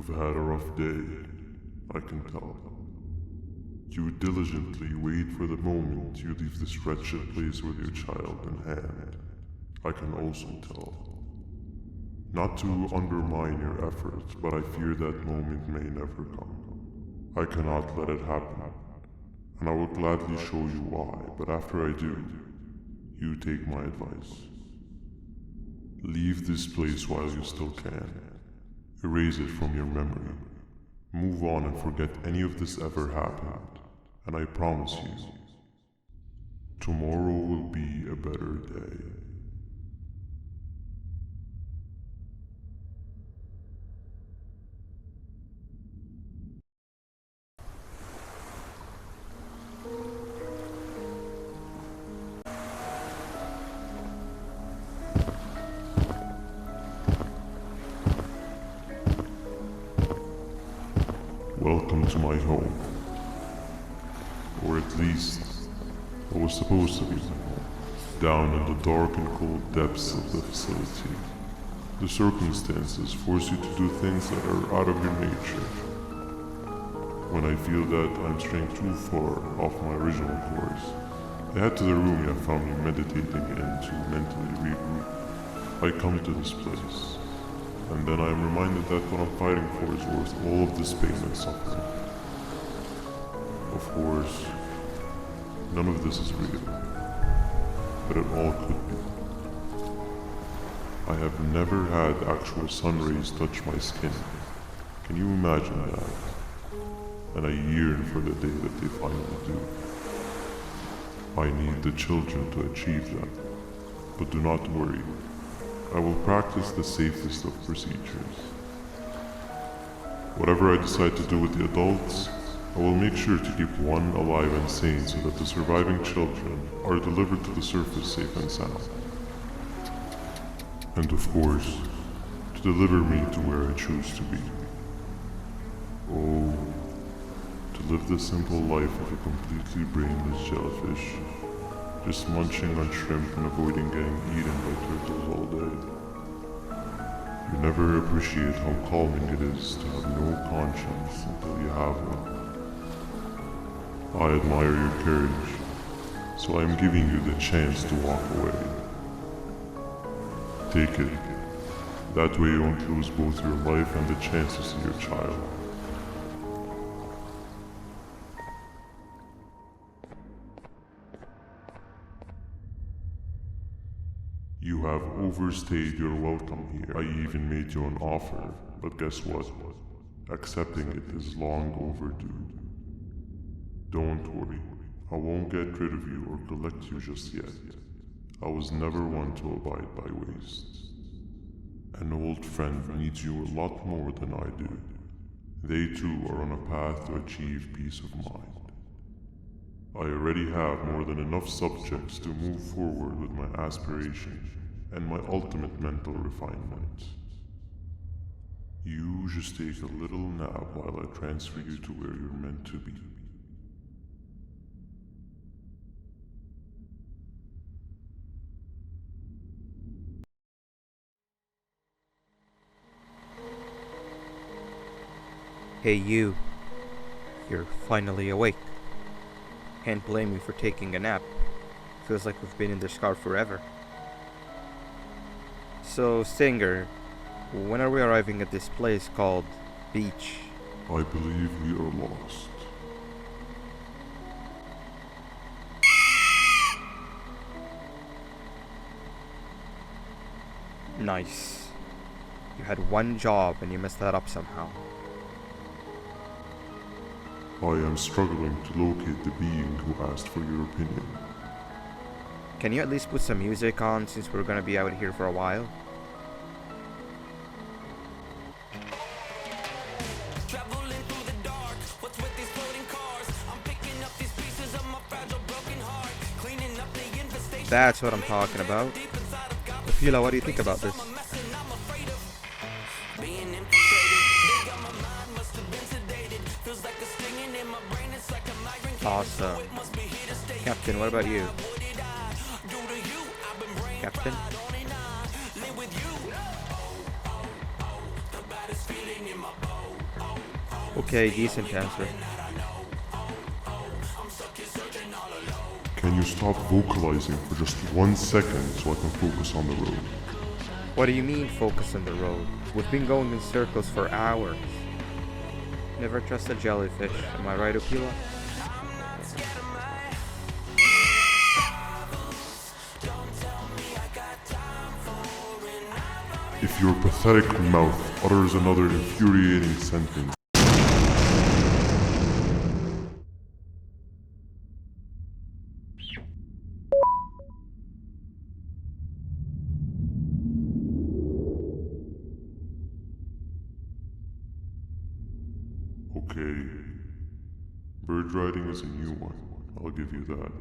You've had a rough day, I can tell. You diligently wait for the moment you leave this wretched place with your child in hand. I can also tell. Not to undermine your efforts, but I fear that moment may never come. I cannot let it happen, and I will gladly show you why, but after I do, you take my advice. Leave this place while you still can. Erase it from your memory. Move on and forget any of this ever happened, and I promise you, tomorrow will be a better day. Welcome to my home. Or at least, I was supposed to be down in the dark and cold depths of the facility. The circumstances force you to do things that are out of your nature. When I feel that I'm straying too far off my original course, I head to the room you have found me meditating in to mentally regroup. I come to this place, and then I am reminded that what I'm fighting for is worth all of this pain and suffering. Of course, none of this is real, but it all could be. I have never had actual sun rays touch my skin. Can you imagine that? And I yearn for the day that they finally do. I need the children to achieve that, but do not worry. I will practice the safest of procedures. Whatever I decide to do with the adults, I will make sure to keep one alive and sane so that the surviving children are delivered to the surface safe and sound. And of course, to deliver me to where I choose to be. Oh, to live the simple life of a completely brainless jellyfish, just munching on shrimp and avoiding getting eaten by turtles all day. You never appreciate how calming it is to have no conscience until you have one. I admire your courage, so I am giving you the chance to walk away. Take it. That way you won't lose both your life and the chance to see your child. You have overstayed your welcome here. I even made you an offer, but guess what? Accepting it is long overdue. Don't worry, I won't get rid of you or collect you just yet. I was never one to abide by wastes. An old friend needs you a lot more than I do. They too are on a path to achieve peace of mind. I already have more than enough subjects to move forward with my aspiration and my ultimate mental refinement. You just take a little nap while I transfer you to where you're meant to be. Hey you, you're finally awake. Can't blame you for taking a nap. Feels like we've been in this car forever. So, Stinger, when are we arriving at this place called Beach? I believe we are lost. Nice. You had one job and you messed that up somehow. I am struggling to locate the being who asked for your opinion. Can you at least put some music on since we're gonna be out here for a while? That's what I'm talking about. Fila, what do you think about this? Awesome. Captain, what about you? Captain? Okay, decent answer. Can you stop vocalizing for just 1 second so I can focus on the road? What do you mean focus on the road? We've been going in circles for hours. Never trust a jellyfish, am I right, Opila? If your pathetic mouth utters another infuriating sentence, okay, bird riding is a new one, I'll give you that.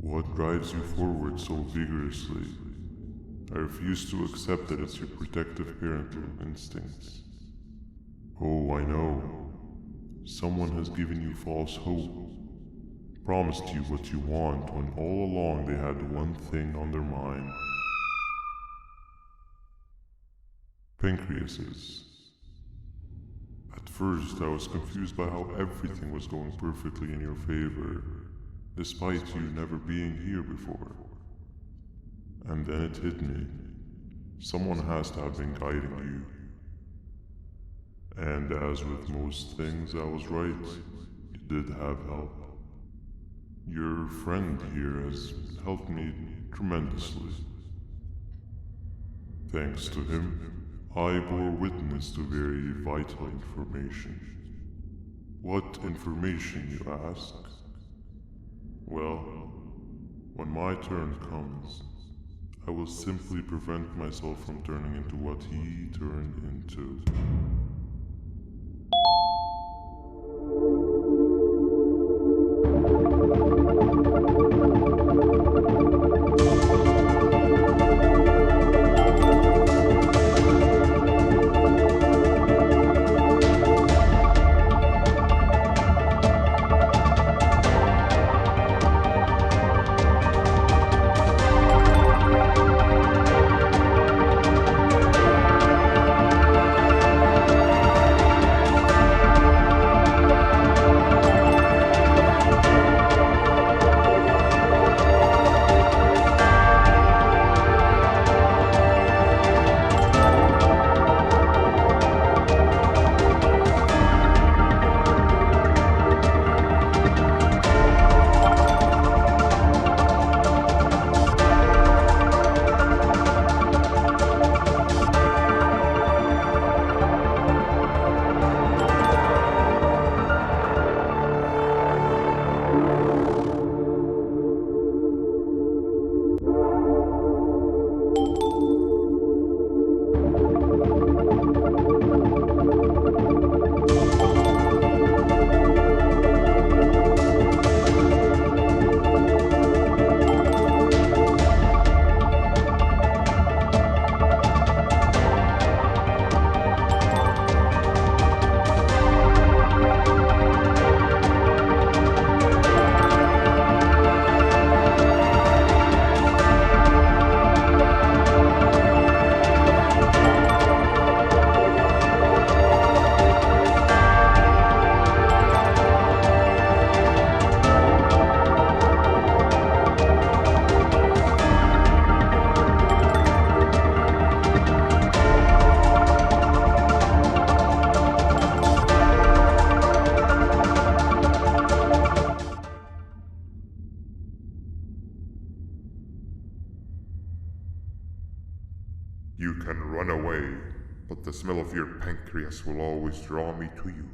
What drives you forward so vigorously? I refuse to accept that it's your protective parental instincts. Oh, I know. Someone has given you false hope. Promised you what you want when all along they had one thing on their mind. Pancreases. At first, I was confused by how everything was going perfectly in your favor, despite you never being here before. And then it hit me. Someone has to have been guiding you. And as with most things, I was right. You did have help. Your friend here has helped me tremendously. Thanks to him, I bore witness to very vital information. What information, you ask? Well, when my turn comes, I will simply prevent myself from turning into what he turned into. You can run away, but the smell of your pancreas will always draw me to you.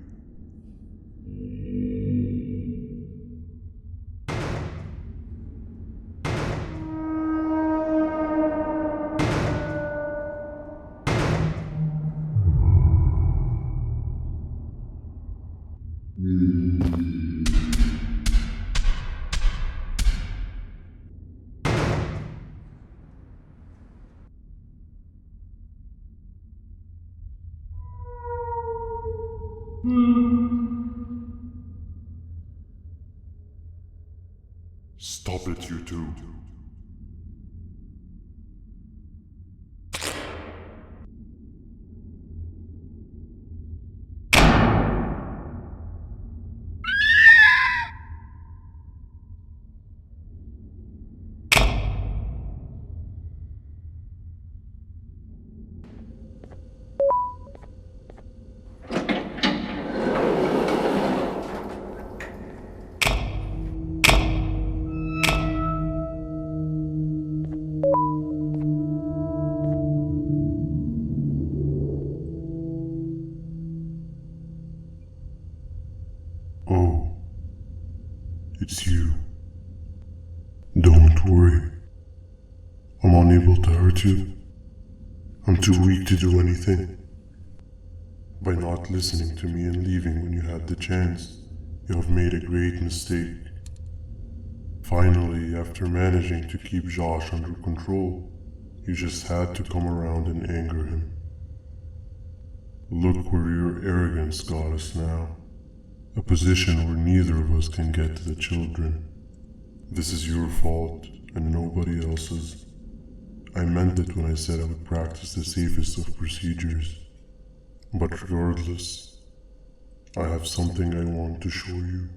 Stop it, you two. It's you. Don't worry. I'm unable to hurt you. I'm too weak to do anything. By not listening to me and leaving when you had the chance, you have made a great mistake. Finally, after managing to keep Josh under control, you just had to come around and anger him. Look where your arrogance got us now. A position where neither of us can get to the children. This is your fault and nobody else's. I meant it when I said I would practice the safest of procedures. But regardless, I have something I want to show you.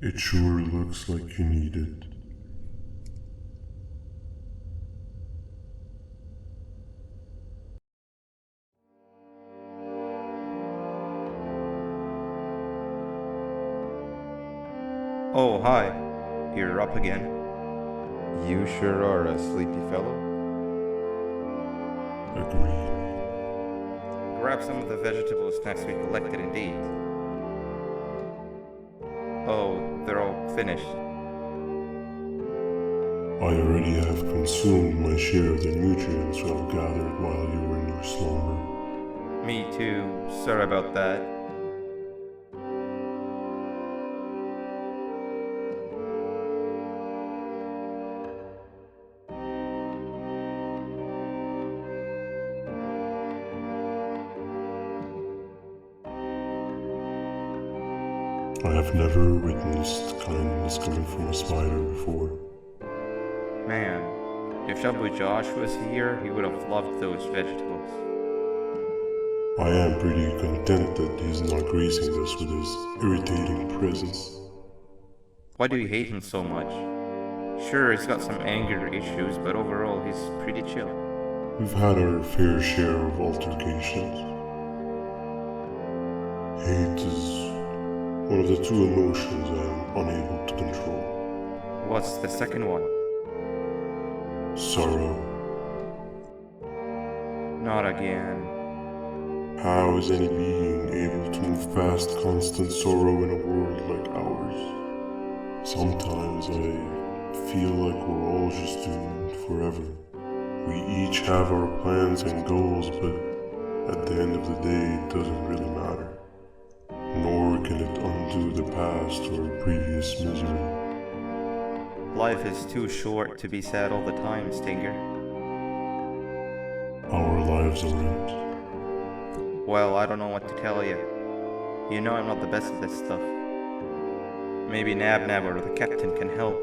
It sure looks like you need it. Oh, hi. You're up again. You sure are a sleepy fellow. Agreed. Grab some of the vegetable snacks we collected indeed. Oh, they're all finished. I already have consumed my share of the nutrients you have gathered while you were in your slumber. Me too. Sorry about that. I have never witnessed kindness coming from a spider before. Man, if Shabu Josh was here, he would have loved those vegetables. I am pretty content that he's not gracing us with his irritating presence. Why do you hate him so much? Sure, he's got some anger issues, but overall he's pretty chill. We've had our fair share of altercations. Hate is one of the two emotions I am unable to control. What's the second one? Sorrow. Not again. How is any being able to move past constant sorrow in a world like ours? Sometimes I feel like we're all just doomed forever. We each have our plans and goals, but at the end of the day, it doesn't really matter. Nor can it undo the past or previous misery. Life is too short to be sad all the time, Stinger. Our lives aren't. Well, I don't know what to tell you. You know I'm not the best at this stuff. Maybe Nab or the captain can help.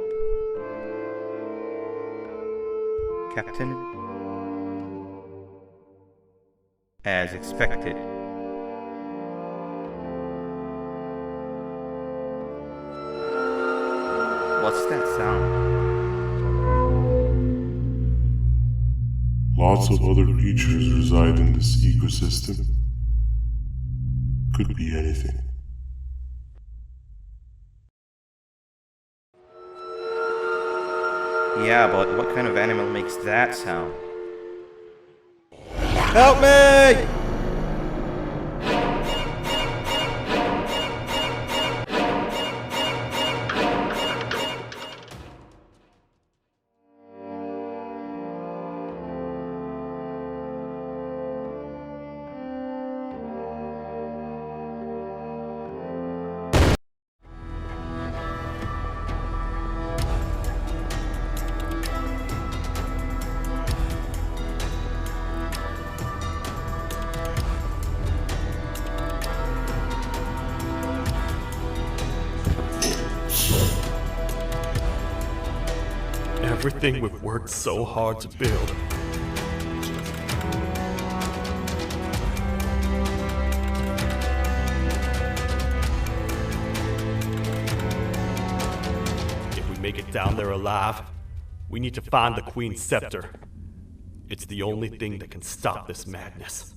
Captain? As expected. What's that sound? Lots of other creatures reside in this ecosystem. Could be anything. Yeah, but what kind of animal makes that sound? Help me! Everything we've worked so hard to build. If we make it down there alive, we need to find the Queen's scepter. It's the only thing that can stop this madness.